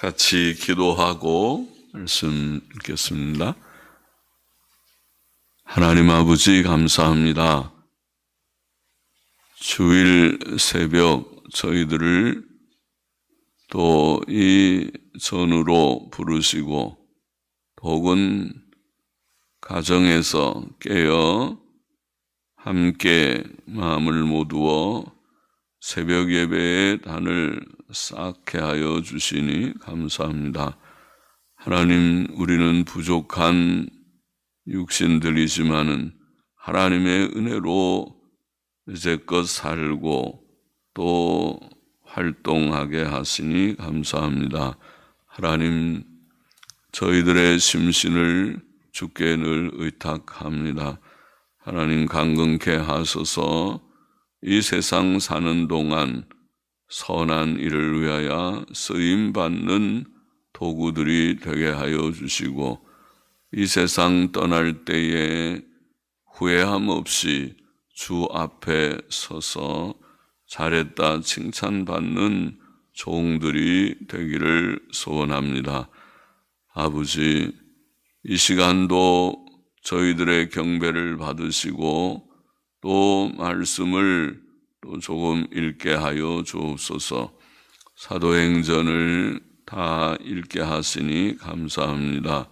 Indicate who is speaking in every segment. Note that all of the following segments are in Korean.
Speaker 1: 같이 기도하고 말씀 읽겠습니다. 하나님 아버지 감사합니다. 주일 새벽 저희들을 또 이 전으로 부르시고 혹은 가정에서 깨어 함께 마음을 모두어 새벽 예배의 단을 쌓게 하여 주시니 감사합니다. 하나님, 우리는 부족한 육신들이지만은 하나님의 은혜로 이제껏 살고 또 활동하게 하시니 감사합니다. 하나님, 저희들의 심신을 주께 늘 의탁합니다. 하나님, 강건케 하소서. 이 세상 사는 동안 선한 일을 위하여 쓰임받는 도구들이 되게 하여 주시고, 이 세상 떠날 때에 후회함 없이 주 앞에 서서 잘했다 칭찬받는 종들이 되기를 소원합니다. 아버지, 이 시간도 저희들의 경배를 받으시고 또 말씀을 또 조금 읽게 하여 주옵소서. 사도행전을 다 읽게 하시니 감사합니다.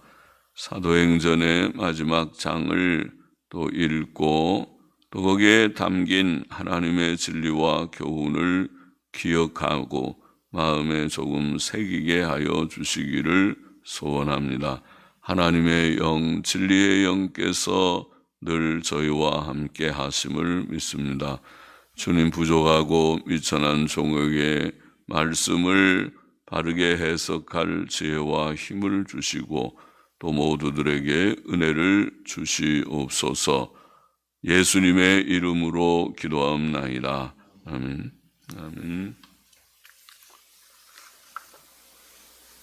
Speaker 1: 사도행전의 마지막 장을 또 읽고 또 거기에 담긴 하나님의 진리와 교훈을 기억하고 마음에 조금 새기게 하여 주시기를 소원합니다. 하나님의 영, 진리의 영께서 늘 저희와 함께 하심을 믿습니다. 주님, 부족하고 미천한 종에게 말씀을 바르게 해석할 지혜와 힘을 주시고 또 모두들에게 은혜를 주시옵소서. 예수님의 이름으로 기도하옵나이다. 아멘. 아멘.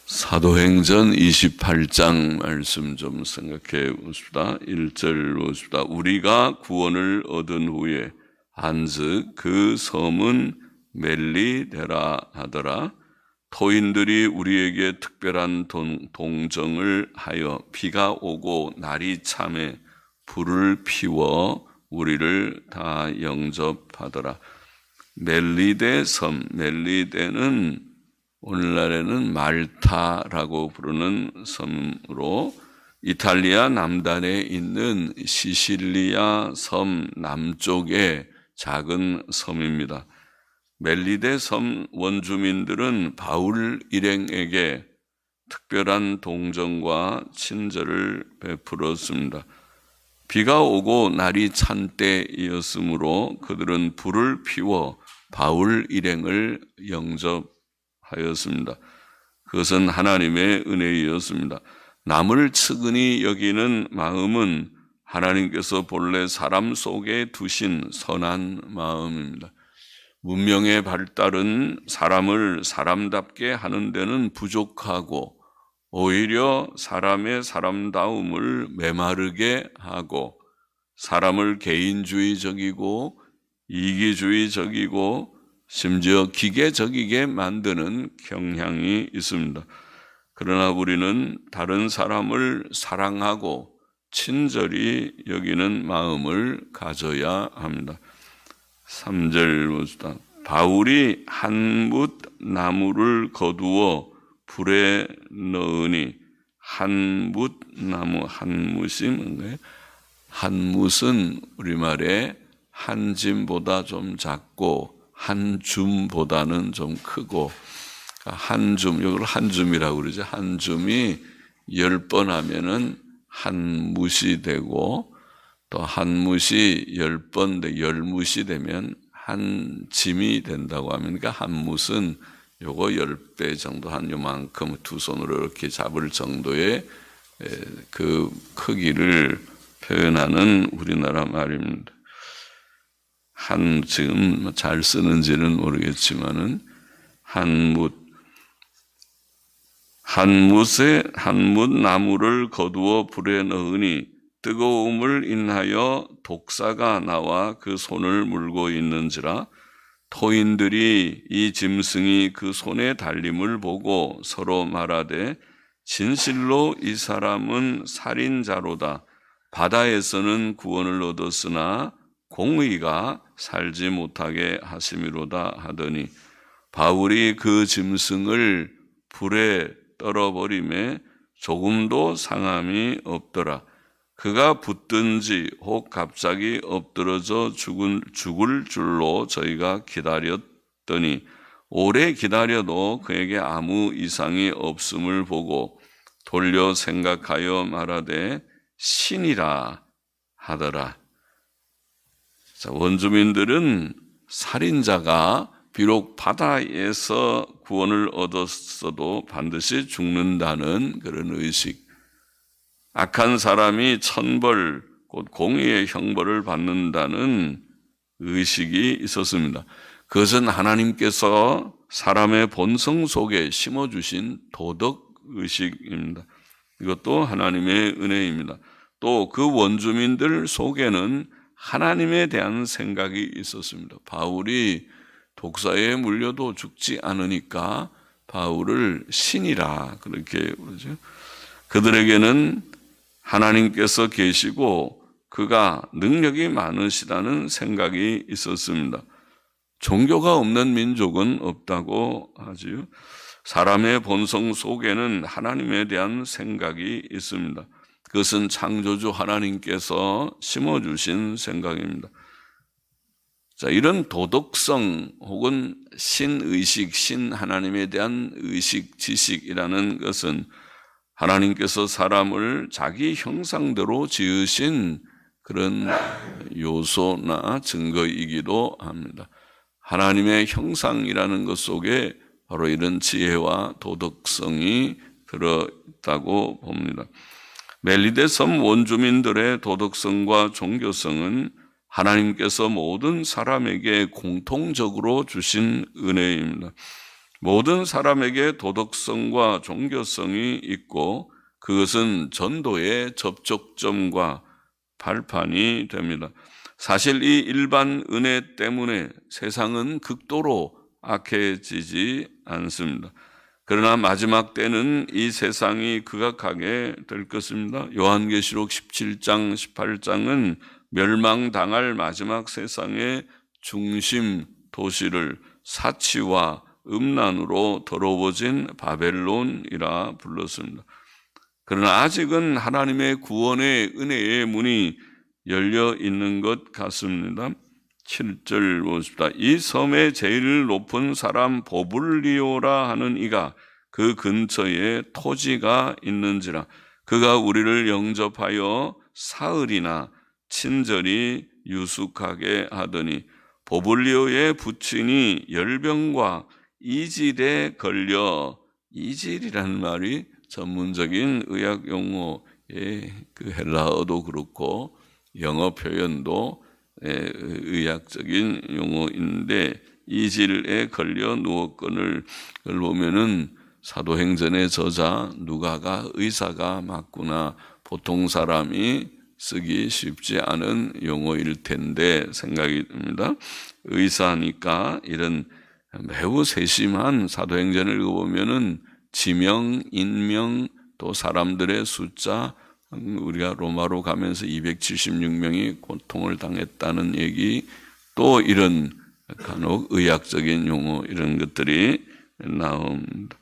Speaker 1: 사도행전 28장 말씀 좀 생각해 봅시다. 1절 봅시다. 우리가 구원을 얻은 후에 한즉 그 섬은 멜리데라 하더라. 토인들이 우리에게 특별한 동정을 하여 비가 오고 날이 참에 불을 피워 우리를 다 영접하더라. 멜리데 섬, 멜리데는 오늘날에는 말타라고 부르는 섬으로 이탈리아 남단에 있는 시실리아 섬 남쪽의 작은 섬입니다. 멜리데 섬 원주민들은 바울 일행에게 특별한 동정과 친절을 베풀었습니다. 비가 오고 날이 찬 때이었으므로 그들은 불을 피워 바울 일행을 영접하였습니다. 그것은 하나님의 은혜이었습니다. 남을 측은히 여기는 마음은 하나님께서 본래 사람 속에 두신 선한 마음입니다. 문명의 발달은 사람을 사람답게 하는 데는 부족하고 오히려 사람의 사람다움을 메마르게 하고 사람을 개인주의적이고 이기주의적이고 심지어 기계적이게 만드는 경향이 있습니다. 그러나 우리는 다른 사람을 사랑하고 친절히 여기는 마음을 가져야 합니다. 3절 봅시다. 바울이 한 뭇 나무를 거두어 불에 넣으니 한 뭇 나무, 한 뭇이 뭔가요? 한 뭇은 우리말에 한 짐보다 좀 작고 한 줌보다는 좀 크고 한 줌, 이걸 한 줌이라고 그러죠. 한 줌이 10번 하면은 한 뭇이 되고 또 한 뭇이 10번, 10뭇이 되면 한 짐이 된다고 하면, 그러니까 한 뭇은 요거 10배 정도, 한 요만큼 두 손으로 이렇게 잡을 정도의 그 크기를 표현하는 우리나라 말입니다. 지금 잘 쓰는지는 모르겠지만은 한 뭇 나무를 거두어 불에 넣으니 뜨거움을 인하여 독사가 나와 그 손을 물고 있는지라 토인들이 이 짐승이 그 손에 달림을 보고 서로 말하되 진실로 이 사람은 살인자로다. 바다에서는 구원을 얻었으나 공의가 살지 못하게 하심이로다 하더니 바울이 그 짐승을 불에 떨어버림에 조금도 상함이 없더라. 그가 붙든지 혹 갑자기 엎드러져 죽을 줄로 저희가 기다렸더니 오래 기다려도 그에게 아무 이상이 없음을 보고 돌려 생각하여 말하되 신이라 하더라. 자, 원주민들은 살인자가 비록 바다에서 구원을 얻었어도 반드시 죽는다는 그런 의식, 악한 사람이 천벌, 곧 공의의 형벌을 받는다는 의식이 있었습니다. 그것은 하나님께서 사람의 본성 속에 심어주신 도덕의식입니다. 이것도 하나님의 은혜입니다. 또 그 원주민들 속에는 하나님에 대한 생각이 있었습니다. 바울이 독사에 물려도 죽지 않으니까 바울을 신이라 그렇게 부르죠. 그들에게는 하나님께서 계시고 그가 능력이 많으시다는 생각이 있었습니다. 종교가 없는 민족은 없다고 하지요. 사람의 본성 속에는 하나님에 대한 생각이 있습니다. 그것은 창조주 하나님께서 심어주신 생각입니다. 자, 이런 도덕성 혹은 신의식, 신하나님에 대한 의식, 지식이라는 것은 하나님께서 사람을 자기 형상대로 지으신 그런 요소나 증거이기도 합니다. 하나님의 형상이라는 것 속에 바로 이런 지혜와 도덕성이 들어있다고 봅니다. 멜리데 섬 원주민들의 도덕성과 종교성은 하나님께서 모든 사람에게 공통적으로 주신 은혜입니다. 모든 사람에게 도덕성과 종교성이 있고 그것은 전도의 접촉점과 발판이 됩니다. 사실 이 일반 은혜 때문에 세상은 극도로 악해지지 않습니다. 그러나 마지막 때는 이 세상이 극악하게 될 것입니다. 요한계시록 17장, 18장은 멸망당할 마지막 세상의 중심 도시를 사치와 음란으로 더러워진 바벨론이라 불렀습니다. 그러나 아직은 하나님의 구원의 은혜의 문이 열려 있는 것 같습니다. 7절 보십시다. 이 섬의 제일 높은 사람 보블리오라 하는 이가 그 근처에 토지가 있는지라 그가 우리를 영접하여 사흘이나 친절히 유숙하게 하더니 보블리오의 부친이 열병과 이질에 걸려, 이질이라는 말이 전문적인 의학 용어의 그 헬라어도 그렇고 영어 표현도 의학적인 용어인데 이질에 걸려 누웠건을 보면은 사도행전의 저자 누가가 의사가 맞구나, 보통 사람이 쓰기 쉽지 않은 용어일 텐데 생각이 듭니다. 의사니까 이런 매우 세심한 사도행전을 읽어보면은 지명, 인명, 또 사람들의 숫자, 우리가 로마로 가면서 276명이 고통을 당했다는 얘기, 또 이런 간혹 의학적인 용어 이런 것들이 나옵니다.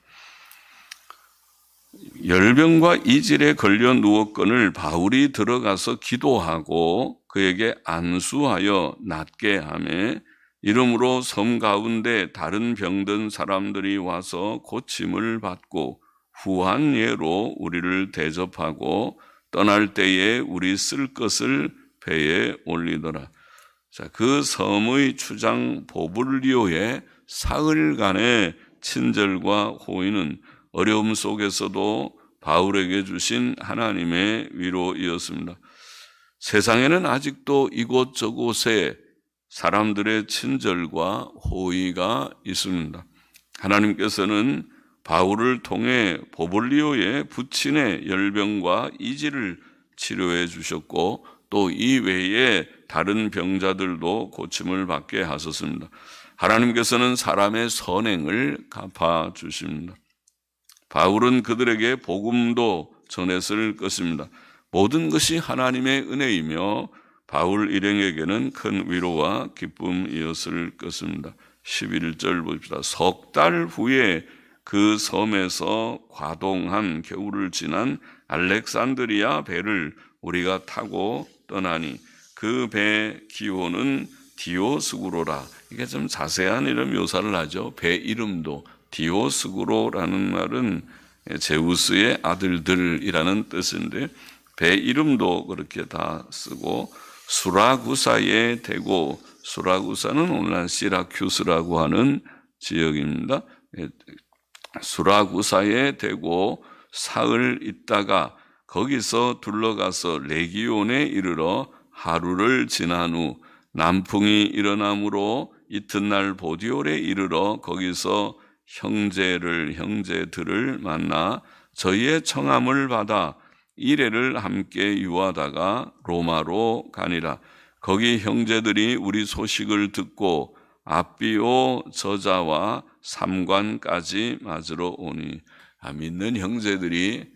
Speaker 1: 열병과 이질에 걸려 누웠건을 바울이 들어가서 기도하고 그에게 안수하여 낫게 하매 이러므로 섬 가운데 다른 병든 사람들이 와서 고침을 받고 후한 예로 우리를 대접하고 떠날 때에 우리 쓸 것을 배에 올리더라. 자, 그 섬의 추장 보블리오의 사흘간의 친절과 호의는 어려움 속에서도 바울에게 주신 하나님의 위로이었습니다. 세상에는 아직도 이곳저곳에 사람들의 친절과 호의가 있습니다. 하나님께서는 바울을 통해 보블리오의 부친의 열병과 이질을 치료해 주셨고 또 이 외에 다른 병자들도 고침을 받게 하셨습니다. 하나님께서는 사람의 선행을 갚아주십니다. 바울은 그들에게 복음도 전했을 것입니다. 모든 것이 하나님의 은혜이며 바울 일행에게는 큰 위로와 기쁨이었을 것입니다. 11절 봅시다. 석 달 후에 그 섬에서 과동한 겨울을 지난 알렉산드리아 배를 우리가 타고 떠나니 그 배 기호는 디오스구로라. 이게 좀 자세한 이런 묘사를 하죠. 배 이름도 디오스구로라는 말은 제우스의 아들들이라는 뜻인데 배 이름도 그렇게 다 쓰고 수라구사에 대고, 수라구사는 오늘날 시라큐스라고 하는 지역입니다. 수라구사에 대고 사흘 있다가 거기서 둘러가서 레기온에 이르러 하루를 지난 후 남풍이 일어나므로 이튿날 보디올에 이르러 거기서 형제들을 만나 저희의 청함을 받아 이레를 함께 유하다가 로마로 가니라. 거기 형제들이 우리 소식을 듣고 아비오 저자와 삼관까지 맞으러 오니. 믿는 형제들이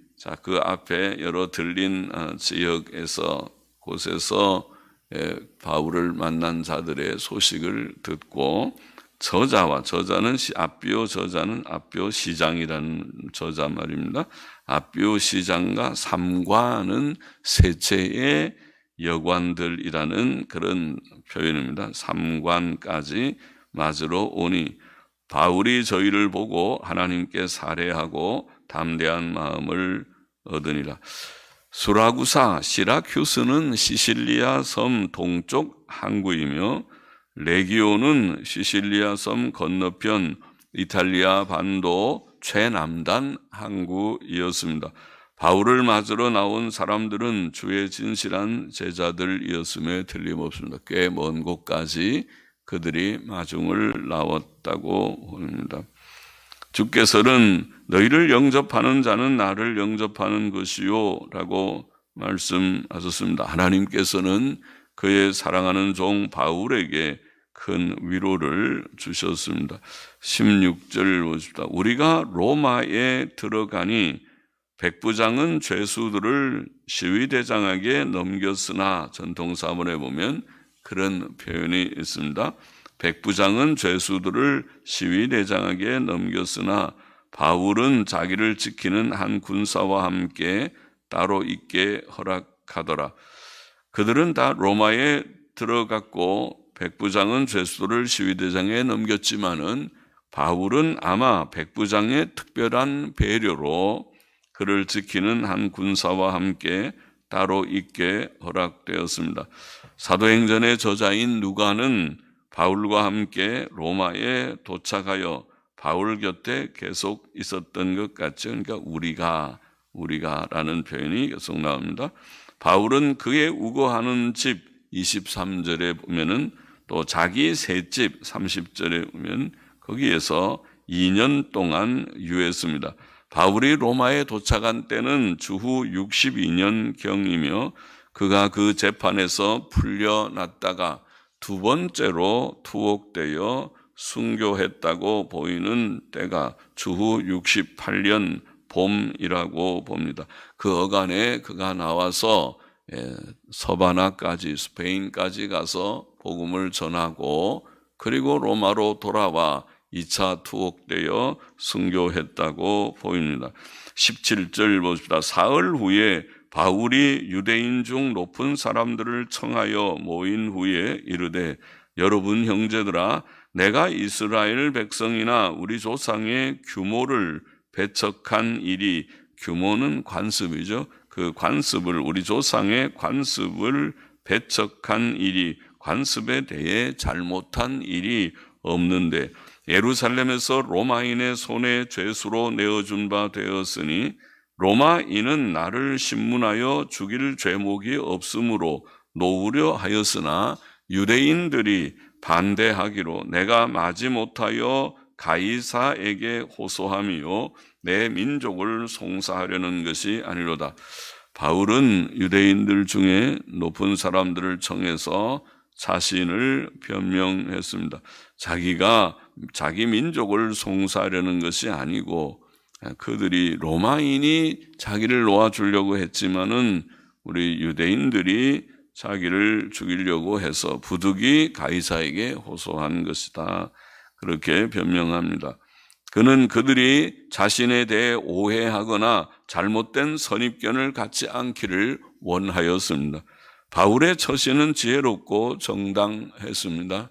Speaker 1: 그 앞에 여러 들린 지역에서 곳에서 바울을 만난 자들의 소식을 듣고 저자는 아비오 저자는 아비오 시장이라는 저자 말입니다. 아비오 시장과 삼관은 세체의 여관들이라는 그런 표현입니다. 삼관까지 맞으러 오니 바울이 저희를 보고 하나님께 살해하고 담대한 마음을 얻으니라. 수라구사, 시라큐스는 시실리아 섬 동쪽 항구이며 레기오는 시실리아 섬 건너편 이탈리아 반도 최남단 항구이었습니다. 바울을 맞으러 나온 사람들은 주의 진실한 제자들이었음에 틀림없습니다. 꽤 먼 곳까지 그들이 마중을 나왔다고 합니다. 주께서는 너희를 영접하는 자는 나를 영접하는 것이요 라고 말씀하셨습니다. 하나님께서는 그의 사랑하는 종 바울에게 큰 위로를 주셨습니다. 16절 보십시다. 우리가 로마에 들어가니 백부장은 죄수들을 시위대장에게 넘겼으나, 전통사본에 보면 그런 표현이 있습니다. 백부장은 죄수들을 시위대장에게 넘겼으나 바울은 자기를 지키는 한 군사와 함께 따로 있게 허락하더라. 그들은 다 로마에 들어갔고 백부장은 죄수들을 시위대장에 넘겼지만은 바울은 아마 백부장의 특별한 배려로 그를 지키는 한 군사와 함께 따로 있게 허락되었습니다. 사도행전의 저자인 누가는 바울과 함께 로마에 도착하여 바울 곁에 계속 있었던 것 같죠. 그러니까 우리가라는 표현이 계속 나옵니다. 바울은 그의 우거하는 집 23절에 보면은 또 자기 새 집 30절에 보면 거기에서 2년 동안 유했습니다. 바울이 로마에 도착한 때는 주후 62년경이며 그가 그 재판에서 풀려났다가 두 번째로 투옥되어 순교했다고 보이는 때가 주후 68년 봄이라고 봅니다. 그 어간에 그가 나와서 서바나까지, 스페인까지 가서 복음을 전하고 그리고 로마로 돌아와 2차 투옥되어 순교했다고 보입니다. 17절 보십시다. 사흘 후에 바울이 유대인 중 높은 사람들을 청하여 모인 후에 이르되 여러분 형제들아, 내가 이스라엘 백성이나 우리 조상의 규모를 배척한 일이, 규모는 관습이죠. 그 관습을, 우리 조상의 관습을 배척한 일이, 관습에 대해 잘못한 일이 없는데 예루살렘에서 로마인의 손에 죄수로 내어준 바 되었으니 로마인은 나를 신문하여 죽일 죄목이 없으므로 놓으려 하였으나 유대인들이 반대하기로 내가 마지못하여 가이사에게 호소함이요 내 민족을 송사하려는 것이 아니로다. 바울은 유대인들 중에 높은 사람들을 청해서 자신을 변명했습니다. 자기가 자기 민족을 송사하려는 것이 아니고 그들이 로마인이 자기를 놓아주려고 했지만은 우리 유대인들이 자기를 죽이려고 해서 부득이 가이사에게 호소한 것이다. 그렇게 변명합니다. 그는 그들이 자신에 대해 오해하거나 잘못된 선입견을 갖지 않기를 원하였습니다. 바울의 처신은 지혜롭고 정당했습니다.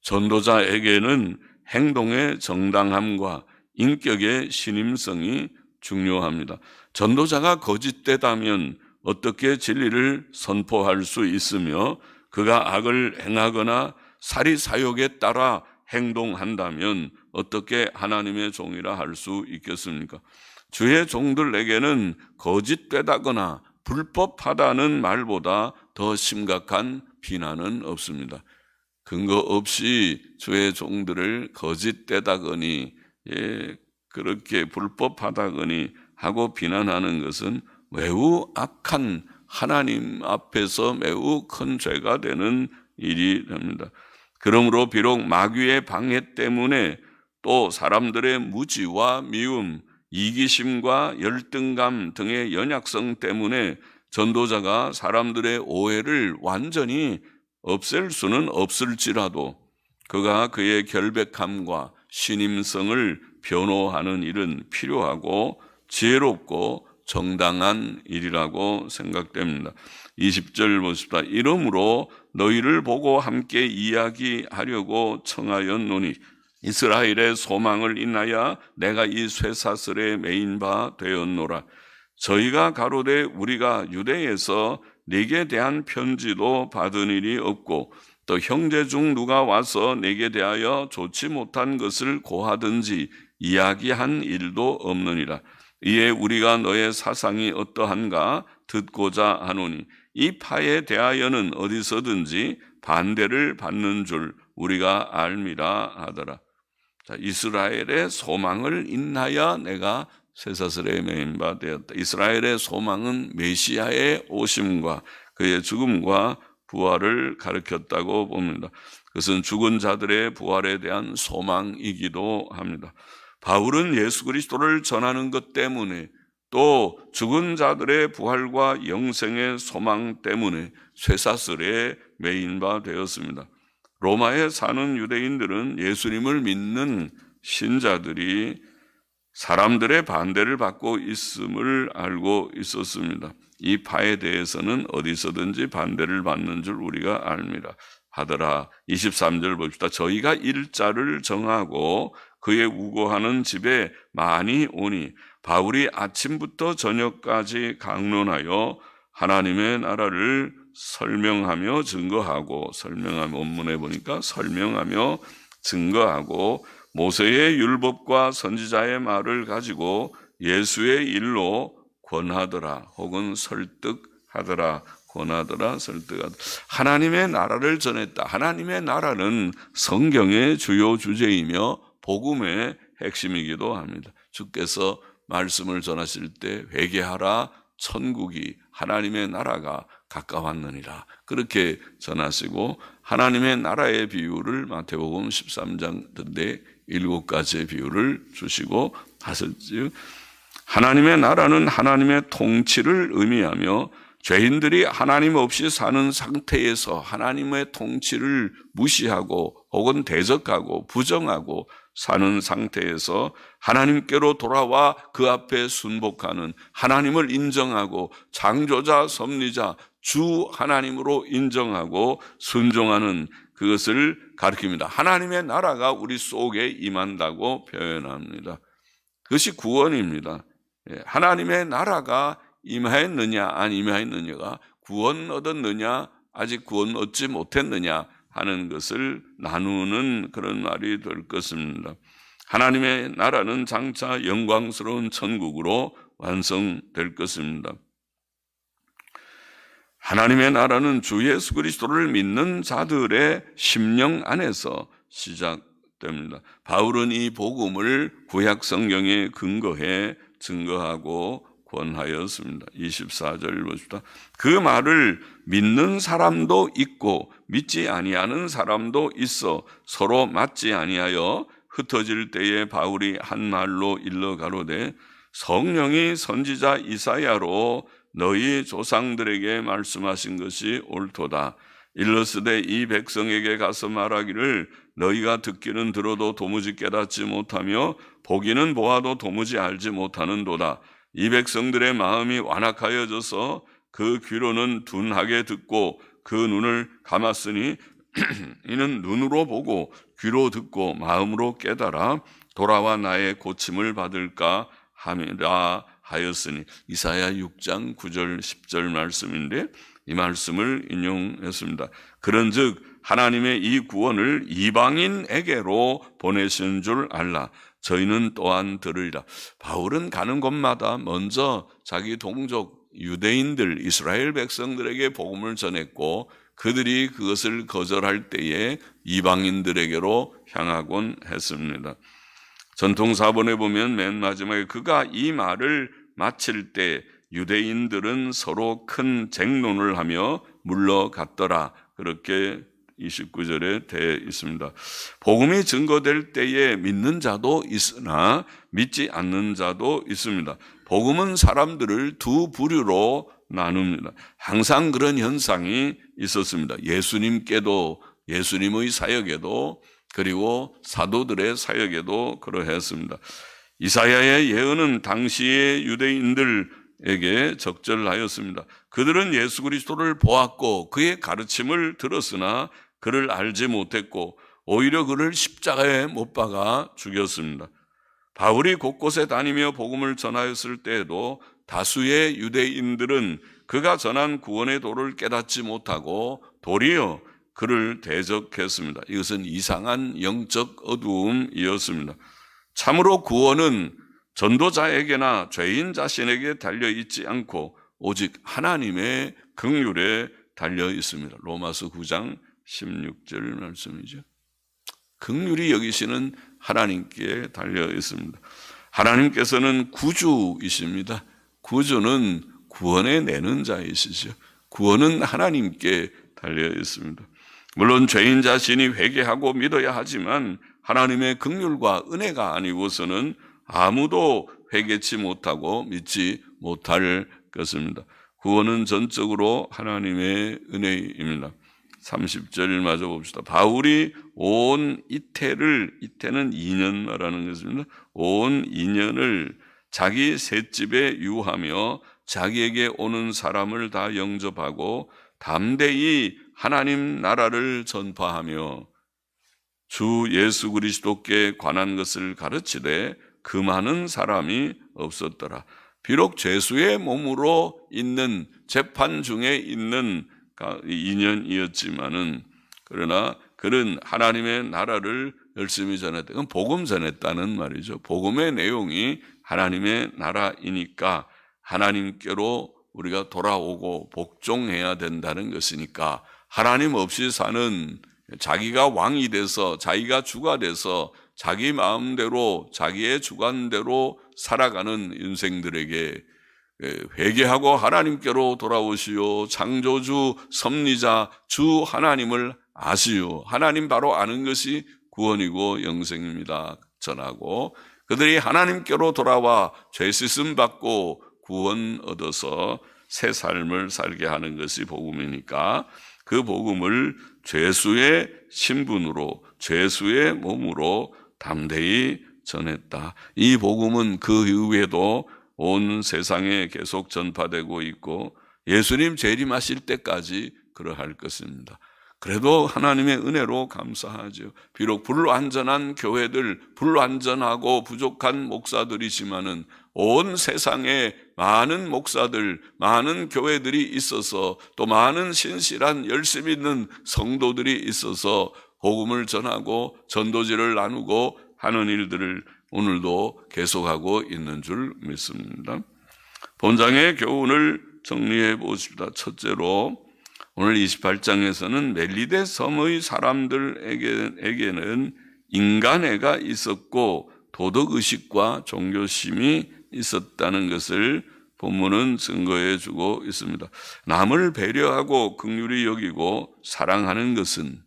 Speaker 1: 전도자에게는 행동의 정당함과 인격의 신임성이 중요합니다. 전도자가 거짓되다면 어떻게 진리를 선포할 수 있으며 그가 악을 행하거나 사리사욕에 따라 행동한다면 어떻게 하나님의 종이라 할 수 있겠습니까? 주의 종들에게는 거짓되다거나 불법하다는 말보다 더 심각한 비난은 없습니다. 근거 없이 주의 종들을 거짓되다거니 그렇게 불법하다거니 하고 비난하는 것은 매우 악한 하나님 앞에서 매우 큰 죄가 되는 일이 됩니다. 그러므로 비록 마귀의 방해 때문에 또 사람들의 무지와 미움, 이기심과 열등감 등의 연약성 때문에 전도자가 사람들의 오해를 완전히 없앨 수는 없을지라도 그가 그의 결백함과 신임성을 변호하는 일은 필요하고 지혜롭고 정당한 일이라고 생각됩니다. 20절 보십시다. 이러므로 너희를 보고 함께 이야기하려고 청하였노니 이스라엘의 소망을 인하여 내가 이 쇠사슬에 매인 바 되었노라. 저희가 가로되 우리가 유대에서 네게 대한 편지도 받은 일이 없고 또 형제 중 누가 와서 네게 대하여 좋지 못한 것을 고하든지 이야기한 일도 없느니라. 이에 우리가 너의 사상이 어떠한가 듣고자 하노니 이 파에 대하여는 어디서든지 반대를 받는 줄 우리가 알미라 하더라. 자, 이스라엘의 소망을 인하여 내가 쇠사슬에 매인 바 되었다. 이스라엘의 소망은 메시아의 오심과 그의 죽음과 부활을 가리켰다고 봅니다. 그것은 죽은 자들의 부활에 대한 소망이기도 합니다. 바울은 예수 그리스도를 전하는 것 때문에 또 죽은 자들의 부활과 영생의 소망 때문에 쇠사슬에 매인 바 되었습니다. 로마에 사는 유대인들은 예수님을 믿는 신자들이 사람들의 반대를 받고 있음을 알고 있었습니다. 이 파에 대해서는 어디서든지 반대를 받는 줄 우리가 알미라 하더라. 23절 봅시다. 저희가 일자를 정하고 그의 우고하는 집에 많이 오니 바울이 아침부터 저녁까지 강론하여 하나님의 나라를 설명하며 증거하고 원문에 보니까 설명하며 증거하고 모세의 율법과 선지자의 말을 가지고 예수의 일로 권하더라 혹은 설득하더라 권하더라 설득하더라. 하나님의 나라를 전했다. 하나님의 나라는 성경의 주요 주제이며 복음의 핵심이기도 합니다. 주께서 말씀을 전하실 때 회개하라 천국이 하나님의 나라가 가까웠느니라 그렇게 전하시고 하나님의 나라의 비유를 마태복음 13장인데 7가지의 비유를 주시고 하셨지요. 하나님의 나라는 하나님의 통치를 의미하며 죄인들이 하나님 없이 사는 상태에서 하나님의 통치를 무시하고 혹은 대적하고 부정하고 사는 상태에서 하나님께로 돌아와 그 앞에 순복하는 하나님을 인정하고 창조자 섭리자 주 하나님으로 인정하고 순종하는 그것을 가리킵니다. 하나님의 나라가 우리 속에 임한다고 표현합니다. 그것이 구원입니다. 하나님의 나라가 임하였느냐 안 임하였느냐가 구원 얻었느냐 아직 구원 얻지 못했느냐 하는 것을 나누는 그런 말이 될 것입니다. 하나님의 나라는 장차 영광스러운 천국으로 완성될 것입니다. 하나님의 나라는 주 예수 그리스도를 믿는 자들의 심령 안에서 시작됩니다. 바울은 이 복음을 구약 성경에 근거해 증거하고 권하였습니다. 24절 보십시다. 그 말을 믿는 사람도 있고 믿지 아니하는 사람도 있어 서로 맞지 아니하여 흩어질 때에 바울이 한 말로 일러 가로되 성령이 선지자 이사야로 너희 조상들에게 말씀하신 것이 옳도다. 일러스되 이 백성에게 가서 말하기를 너희가 듣기는 들어도 도무지 깨닫지 못하며 보기는 보아도 도무지 알지 못하는도다. 이 백성들의 마음이 완악하여져서 그 귀로는 둔하게 듣고 그 눈을 감았으니 이는 눈으로 보고 귀로 듣고 마음으로 깨달아 돌아와 나의 고침을 받을까 함이라 하였으니. 이사야 6장 9절 10절 말씀인데 이 말씀을 인용했습니다. 그런즉 하나님의 이 구원을 이방인에게로 보내신 줄 알라. 저희는 또한 들으리라. 바울은 가는 곳마다 먼저 자기 동족 유대인들 이스라엘 백성들에게 복음을 전했고 그들이 그것을 거절할 때에 이방인들에게로 향하곤 했습니다. 전통사본에 보면 맨 마지막에 그가 이 말을 마칠 때 유대인들은 서로 큰 쟁론을 하며 물러갔더라. 그렇게 29절에 되어 있습니다. 복음이 증거될 때에 믿는 자도 있으나 믿지 않는 자도 있습니다. 복음은 사람들을 두 부류로 나눕니다. 항상 그런 현상이 있었습니다. 예수님께도, 예수님의 사역에도, 그리고 사도들의 사역에도 그러했습니다. 이사야의 예언은 당시의 유대인들에게 적절하였습니다. 그들은 예수 그리스도를 보았고 그의 가르침을 들었으나 그를 알지 못했고 오히려 그를 십자가에 못 박아 죽였습니다. 바울이 곳곳에 다니며 복음을 전하였을 때에도 다수의 유대인들은 그가 전한 구원의 도를 깨닫지 못하고 도리어 그를 대적했습니다. 이것은 이상한 영적 어두움이었습니다. 참으로 구원은 전도자에게나 죄인 자신에게 달려 있지 않고 오직 하나님의 긍휼에 달려 있습니다. 로마서 9장 16절 말씀이죠. 긍휼히 여기시는 하나님께 달려 있습니다. 하나님께서는 구주이십니다. 구주는 구원해 내는 자이시죠. 구원은 하나님께 달려 있습니다. 물론 죄인 자신이 회개하고 믿어야 하지만 하나님의 긍휼과 은혜가 아니고서는 아무도 회개치 못하고 믿지 못할 것입니다. 구원은 전적으로 하나님의 은혜입니다. 30절 마저 봅시다. 바울이 온 이태는 2년 말하는 것입니다. 온 2년을 자기 셋집에 유하며 자기에게 오는 사람을 다 영접하고 담대히 하나님 나라를 전파하며 주 예수 그리스도께 관한 것을 가르치되 그 많은 사람이 없었더라. 비록 죄수의 몸으로 있는 재판 중에 있는 2년이었지만은 그러나 그는 하나님의 나라를 열심히 전했다. 그건 복음 전했다는 말이죠. 복음의 내용이 하나님의 나라이니까 하나님께로 우리가 돌아오고 복종해야 된다는 것이니까 하나님 없이 사는 자기가 왕이 돼서 자기가 주가 돼서 자기 마음대로 자기의 주관대로 살아가는 인생들에게 회개하고 하나님께로 돌아오시오. 창조주 섭리자 주 하나님을 아시오. 하나님 바로 아는 것이 구원이고 영생입니다. 전하고 그들이 하나님께로 돌아와 죄 씻음 받고 구원 얻어서 새 삶을 살게 하는 것이 복음이니까 그 복음을 죄수의 신분으로 죄수의 몸으로 담대히 전했다. 이 복음은 그 이후에도 온 세상에 계속 전파되고 있고 예수님 재림하실 때까지 그러할 것입니다. 그래도 하나님의 은혜로 감사하죠. 비록 불완전한 교회들, 불완전하고 부족한 목사들이지만은 온 세상에 많은 목사들, 많은 교회들이 있어서 또 많은 신실한 열심히 있는 성도들이 있어서 복음을 전하고 전도지를 나누고 하는 일들을 오늘도 계속하고 있는 줄 믿습니다. 본장의 교훈을 정리해 보십시다. 첫째로 오늘 28장에서는 멜리데 섬의 사람들에게는 인간애가 있었고 도덕의식과 종교심이 있었다는 것을 본문은 증거해 주고 있습니다. 남을 배려하고 긍휼히 여기고 사랑하는 것은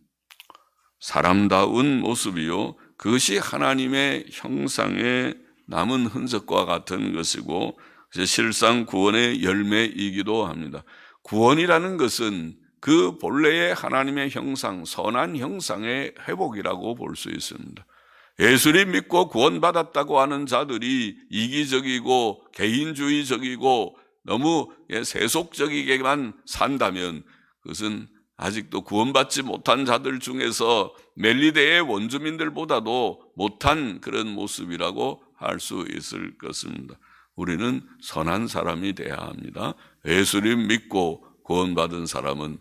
Speaker 1: 사람다운 모습이요, 그것이 하나님의 형상에 남은 흔적과 같은 것이고 실상 구원의 열매이기도 합니다. 구원이라는 것은 그 본래의 하나님의 형상, 선한 형상의 회복이라고 볼 수 있습니다. 예수를 믿고 구원받았다고 하는 자들이 이기적이고 개인주의적이고 너무 세속적이게만 산다면 그것은 아직도 구원받지 못한 자들 중에서 멜리데의 원주민들보다도 못한 그런 모습이라고 할 수 있을 것입니다. 우리는 선한 사람이 돼야 합니다. 예수를 믿고 구원받은 사람은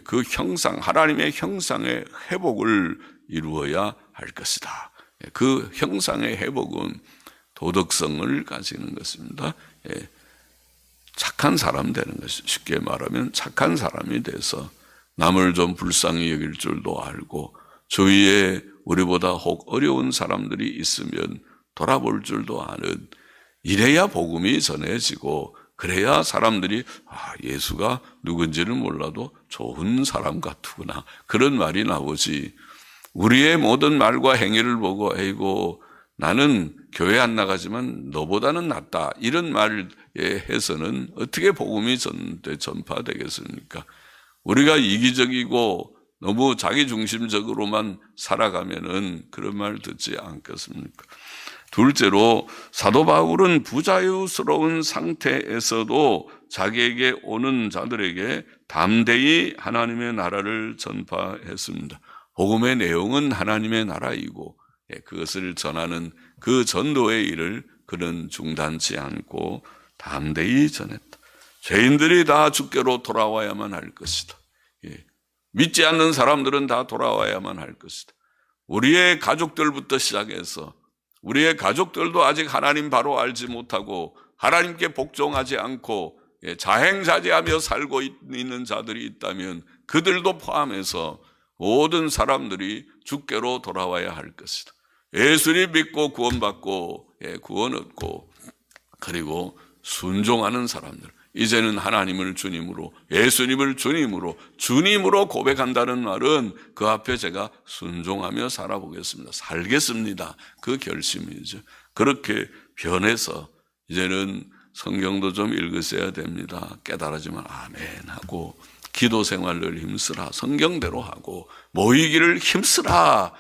Speaker 1: 그 형상, 하나님의 형상의 회복을 이루어야 할 것이다. 그 형상의 회복은 도덕성을 가지는 것입니다. 착한 사람 되는 것이, 쉽게 말하면 착한 사람이 돼서 남을 좀 불쌍히 여길 줄도 알고 주위에 우리보다 혹 어려운 사람들이 있으면 돌아볼 줄도 아는, 이래야 복음이 전해지고 그래야 사람들이 예수가 누군지는 몰라도 좋은 사람 같구나, 그런 말이 나오지. 우리의 모든 말과 행위를 보고 에이고 나는 교회 안 나가지만 너보다는 낫다, 이런 말에 해서는 어떻게 복음이 전파되겠습니까? 우리가 이기적이고 너무 자기중심적으로만 살아가면은 그런 말 듣지 않겠습니까? 둘째로 사도 바울은 부자유스러운 상태에서도 자기에게 오는 자들에게 담대히 하나님의 나라를 전파했습니다. 복음의 내용은 하나님의 나라이고 그것을 전하는 그 전도의 일을 그는 중단치 않고 담대히 전했다. 죄인들이 다 주께로 돌아와야만 할 것이다. 믿지 않는 사람들은 다 돌아와야만 할 것이다. 우리의 가족들부터 시작해서 우리의 가족들도 아직 하나님 바로 알지 못하고 하나님께 복종하지 않고 자행자제하며 살고 있는 자들이 있다면 그들도 포함해서 모든 사람들이 주께로 돌아와야 할 것이다. 예수를 믿고 구원받고 구원 얻고 그리고 순종하는 사람들, 이제는 하나님을 주님으로, 예수님을 주님으로 고백한다는 말은 그 앞에 제가 순종하며 살아보겠습니다, 살겠습니다, 그 결심이죠. 그렇게 변해서 이제는 성경도 좀 읽으셔야 됩니다. 깨달아지면 아멘 하고 기도 생활을 힘쓰라, 성경대로 하고 모이기를 힘쓰라.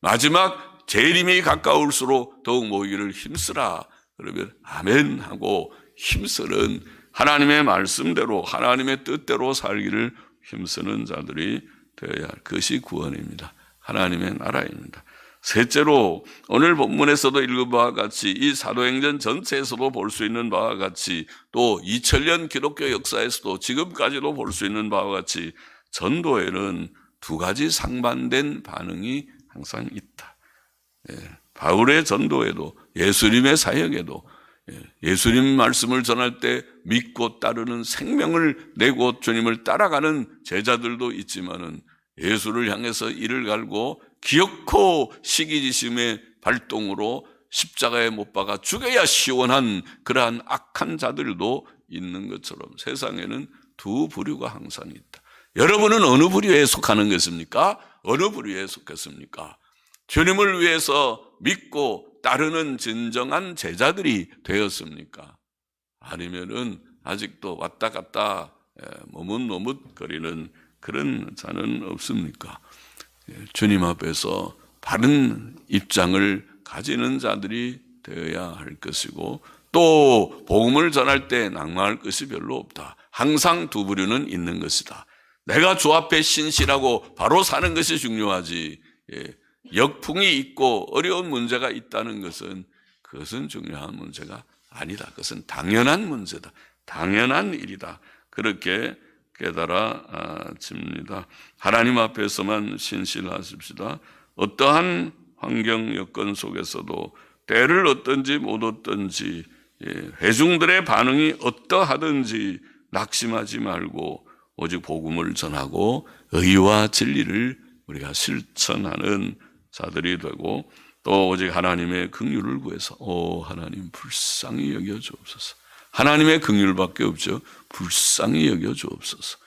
Speaker 1: 마지막 재림이 가까울수록 더욱 모이기를 힘쓰라. 그러면 아멘 하고 힘쓰는, 하나님의 말씀대로 하나님의 뜻대로 살기를 힘쓰는 자들이 되어야 할 것이 구원입니다. 하나님의 나라입니다. 셋째로 오늘 본문에서도 읽은 바와 같이 이 사도행전 전체에서도 볼 수 있는 바와 같이 또 2000년 기독교 역사에서도 지금까지도 볼 수 있는 바와 같이 전도에는 두 가지 상반된 반응이 항상 있다. 바울의 전도에도 예수님의 사역에도 예수님 말씀을 전할 때 믿고 따르는 생명을 내고 주님을 따라가는 제자들도 있지만은 예수를 향해서 이를 갈고 기어코 시기지심의 발동으로 십자가에 못 박아 죽여야 시원한 그러한 악한 자들도 있는 것처럼 세상에는 두 부류가 항상 있다. 여러분은 어느 부류에 속하는 것입니까? 어느 부류에 속했습니까? 주님을 위해서 믿고 따르는 진정한 제자들이 되었습니까? 아니면은 아직도 왔다 갔다 머뭇머뭇거리는 그런 자는 없습니까? 주님 앞에서 바른 입장을 가지는 자들이 되어야 할 것이고 또 복음을 전할 때 낙마할 것이 별로 없다. 항상 두 부류는 있는 것이다. 내가 주 앞에 신실하고 바로 사는 것이 중요하지, 역풍이 있고 어려운 문제가 있다는 것은 그것은 중요한 문제가 아니다. 그것은 당연한 문제다. 당연한 일이다. 그렇게 깨달아집니다. 하나님 앞에서만 신실하십시다. 어떠한 환경 여건 속에서도 때를 얻든지 못 얻든지 회중들의 반응이 어떠하든지 낙심하지 말고 오직 복음을 전하고 의와 진리를 우리가 실천하는 자들이 되고 또 오직 하나님의 긍휼을 구해서 하나님 불쌍히 여겨 주옵소서. 하나님의 긍휼밖에 없죠. 불쌍히 여겨 주옵소서.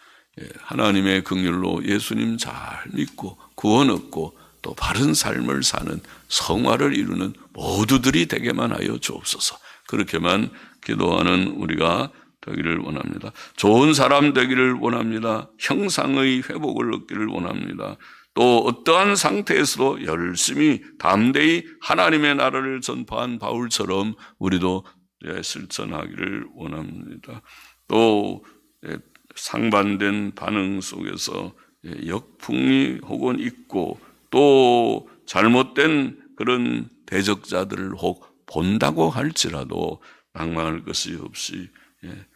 Speaker 1: 하나님의 긍휼로 예수님 잘 믿고 구원 얻고 또 바른 삶을 사는 성화를 이루는 모두들이 되게만 하여 주옵소서. 그렇게만 기도하는 우리가 되기를 원합니다. 좋은 사람 되기를 원합니다. 형상의 회복을 얻기를 원합니다. 또 어떠한 상태에서도 열심히 담대히 하나님의 나라를 전파한 바울처럼 우리도 실천하기를 원합니다. 또 상반된 반응 속에서 역풍이 혹은 있고 또 잘못된 그런 대적자들을 혹 본다고 할지라도 낭망할 것이 없이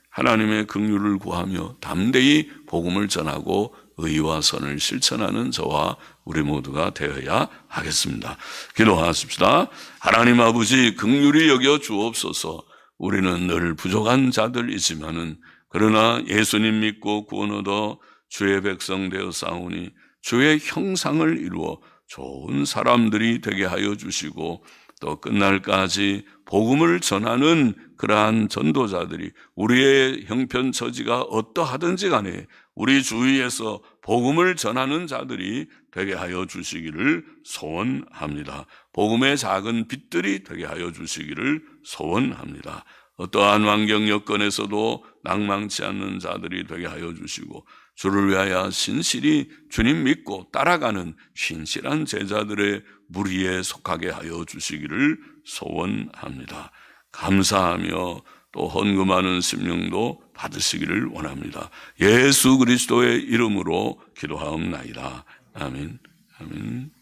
Speaker 1: 하나님의 긍휼을 구하며 담대히 복음을 전하고 의와 선을 실천하는 저와 우리 모두가 되어야 하겠습니다. 기도하십시다. 하나님 아버지 긍휼히 여겨 주옵소서. 우리는 늘 부족한 자들이지만은 그러나 예수님 믿고 구원 얻어 주의 백성 되어 싸우니 주의 형상을 이루어 좋은 사람들이 되게 하여 주시고 또 끝날까지 복음을 전하는 그러한 전도자들이 우리의 형편 처지가 어떠하든지 간에 우리 주위에서 복음을 전하는 자들이 되게 하여 주시기를 소원합니다. 복음의 작은 빛들이 되게 하여 주시기를 소원합니다. 어떠한 환경 여건에서도 낭망치 않는 자들이 되게 하여 주시고 주를 위하여 신실히 주님 믿고 따라가는 신실한 제자들의 무리에 속하게 하여 주시기를 소원합니다. 감사하며 또 헌금하는 심령도 받으시기를 원합니다. 예수 그리스도의 이름으로 기도하옵나이다. 아멘. 아멘.